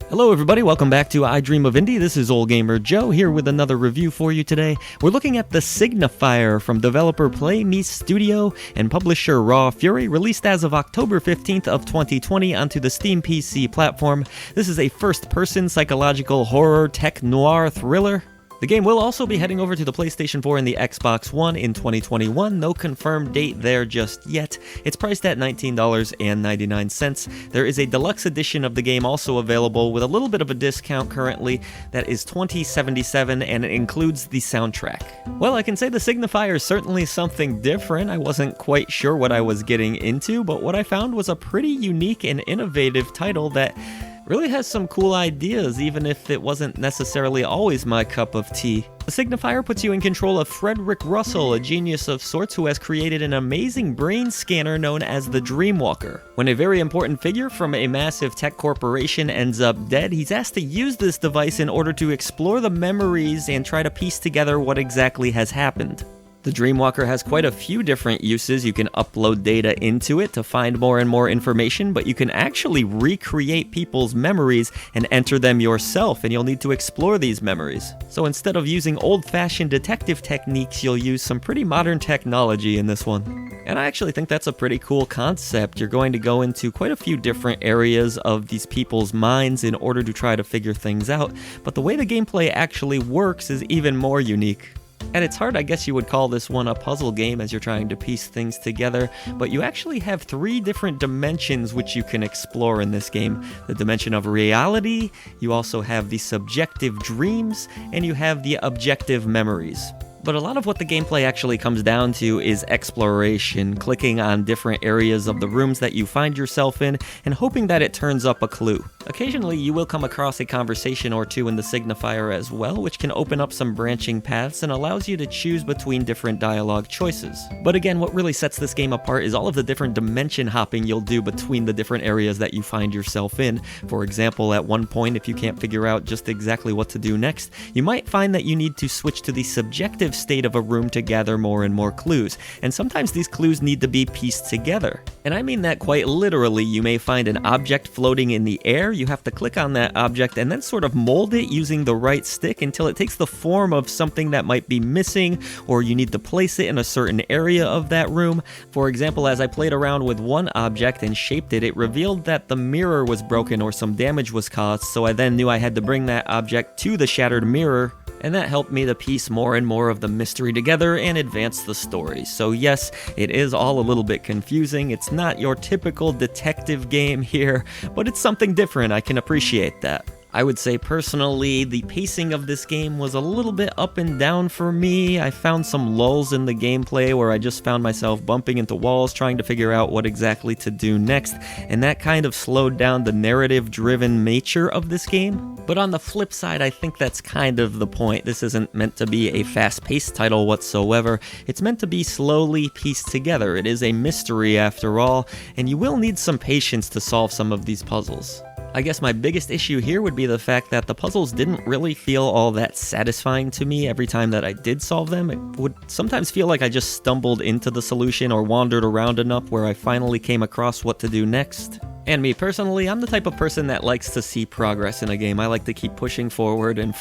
Hello everybody, welcome back to I Dream of Indie. This is Ole Gamer Joe here with another review for you today. We're looking at the Signifier from developer Play Me Studio and publisher Raw Fury, released as of October 15th of 2020 onto the Steam PC platform. This is a first-person psychological horror tech noir thriller. The game will also be heading over to the PlayStation 4 and the Xbox One in 2021. No confirmed date there just yet. It's priced at $19.99. There is a deluxe edition of the game also available with a little bit of a discount currently that is $20.77, and it includes the soundtrack. Well, I can say the Signifier is certainly something different. I wasn't quite sure what I was getting into, but what I found was a pretty unique and innovative title that really has some cool ideas, even if it wasn't necessarily always my cup of tea. The Signifier puts you in control of Frederick Russell, a genius of sorts who has created an amazing brain scanner known as the Dreamwalker. When a very important figure from a massive tech corporation ends up dead, he's asked to use this device in order to explore the memories and try to piece together what exactly has happened. The Dreamwalker has quite a few different uses. You can upload data into it to find more and more information, but you can actually recreate people's memories and enter them yourself, and you'll need to explore these memories. So instead of using old-fashioned detective techniques, you'll use some pretty modern technology in this one. And I actually think that's a pretty cool concept. You're going to go into quite a few different areas of these people's minds in order to try to figure things out, but the way the gameplay actually works is even more unique. At its heart, I guess you would call this one a puzzle game as you're trying to piece things together, but you actually have three different dimensions which you can explore in this game. The dimension of reality, you also have the subjective dreams, and you have the objective memories. But a lot of what the gameplay actually comes down to is exploration, clicking on different areas of the rooms that you find yourself in, and hoping that it turns up a clue. Occasionally, you will come across a conversation or two in the Signifier as well, which can open up some branching paths and allows you to choose between different dialogue choices. But again, what really sets this game apart is all of the different dimension hopping you'll do between the different areas that you find yourself in. For example, at one point, if you can't figure out just exactly what to do next, you might find that you need to switch to the subjective state of a room to gather more and more clues, and sometimes these clues need to be pieced together. And I mean that quite literally. You may find an object floating in the air, you have to click on that object and then sort of mold it using the right stick until it takes the form of something that might be missing, or you need to place it in a certain area of that room. For example, as I played around with one object and shaped it, it revealed that the mirror was broken or some damage was caused, so I then knew I had to bring that object to the shattered mirror, and that helped me to piece more and more of the mystery together and advance the story. So yes, it is all a little bit confusing. It's not your typical detective game here, but it's something different. I can appreciate that. I would say personally, the pacing of this game was a little bit up and down for me. I found some lulls in the gameplay where I just found myself bumping into walls trying to figure out what exactly to do next, and that kind of slowed down the narrative-driven nature of this game. But on the flip side, I think that's kind of the point. This isn't meant to be a fast-paced title whatsoever. It's meant to be slowly pieced together. It is a mystery after all, and you will need some patience to solve some of these puzzles. I guess my biggest issue here would be the fact that the puzzles didn't really feel all that satisfying to me every time that I did solve them. It would sometimes feel like I just stumbled into the solution or wandered around enough where I finally came across what to do next. And me personally, I'm the type of person that likes to see progress in a game. I like to keep pushing forward, and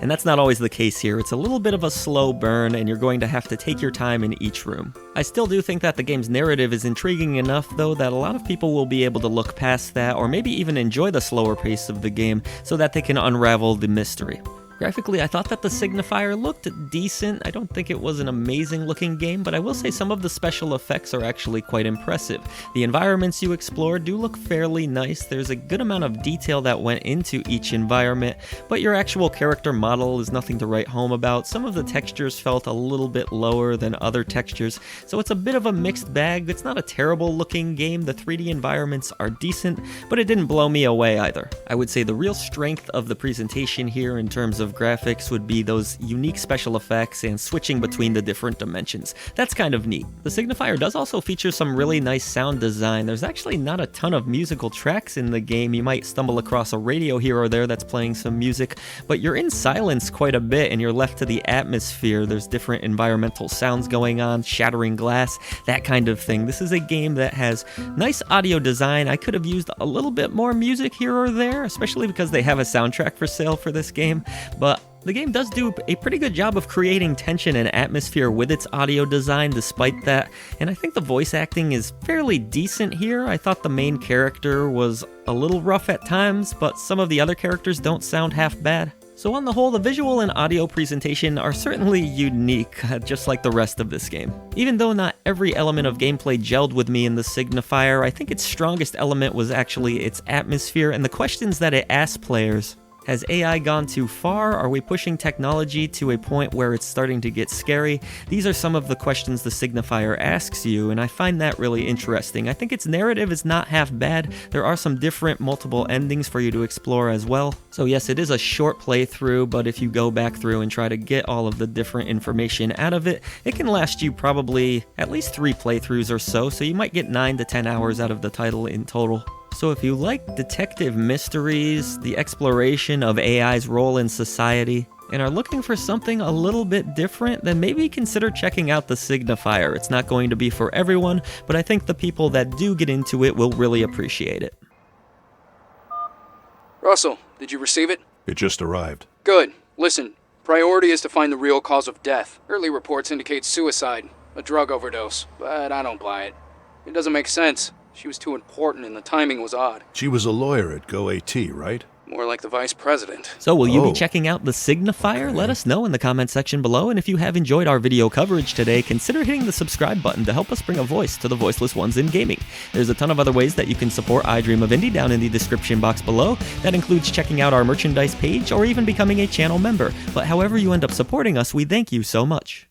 that's not always the case here. It's a little bit of a slow burn, and you're going to have to take your time in each room. I still do think that the game's narrative is intriguing enough, though, that a lot of people will be able to look past that, or maybe even enjoy the slower pace of the game, so that they can unravel the mystery. Graphically, I thought that the Signifier looked decent. I don't think it was an amazing looking game, but I will say some of the special effects are actually quite impressive. The environments you explore do look fairly nice. There's a good amount of detail that went into each environment, but your actual character model is nothing to write home about. Some of the textures felt a little bit lower than other textures, so it's a bit of a mixed bag. It's not a terrible looking game. The 3D environments are decent, but it didn't blow me away either. I would say the real strength of the presentation here in terms of of graphics would be those unique special effects and switching between the different dimensions. That's kind of neat. The Signifier does also feature some really nice sound design. There's actually not a ton of musical tracks in the game. You might stumble across a radio here or there that's playing some music, but you're in silence quite a bit and you're left to the atmosphere. There's different environmental sounds going on, shattering glass, that kind of thing. This is a game that has nice audio design. I could have used a little bit more music here or there, especially because they have a soundtrack for sale for this game, but the game does do a pretty good job of creating tension and atmosphere with its audio design despite that, and I think the voice acting is fairly decent here. I thought the main character was a little rough at times, but some of the other characters don't sound half bad. So on the whole, the visual and audio presentation are certainly unique, just like the rest of this game. Even though not every element of gameplay gelled with me in the Signifier, I think its strongest element was actually its atmosphere and the questions that it asked players. Has AI gone too far? Are we pushing technology to a point where it's starting to get scary? These are some of the questions the Signifier asks you, and I find that really interesting. I think its narrative is not half bad. There are some different multiple endings for you to explore as well. So yes, it is a short playthrough, but if you go back through and try to get all of the different information out of it, it can last you probably at least 3 playthroughs or so you might get 9 to 10 hours out of the title in total. So if you like detective mysteries, the exploration of AI's role in society, and are looking for something a little bit different, then maybe consider checking out the Signifier. It's not going to be for everyone, but I think the people that do get into it will really appreciate it. Russell, did you receive it? It just arrived. Good. Listen, priority is to find the real cause of death. Early reports indicate suicide, a drug overdose, but I don't buy it. It doesn't make sense. She was too important and the timing was odd. She was a lawyer at GoAT, right? More like the vice president. So will you be checking out the Signifier? Let us know in the comment section below, and if you have enjoyed our video coverage today, consider hitting the subscribe button to help us bring a voice to the voiceless ones in gaming. There's a ton of other ways that you can support I Dream of Indie down in the description box below. That includes checking out our merchandise page or even becoming a channel member. But however you end up supporting us, we thank you so much.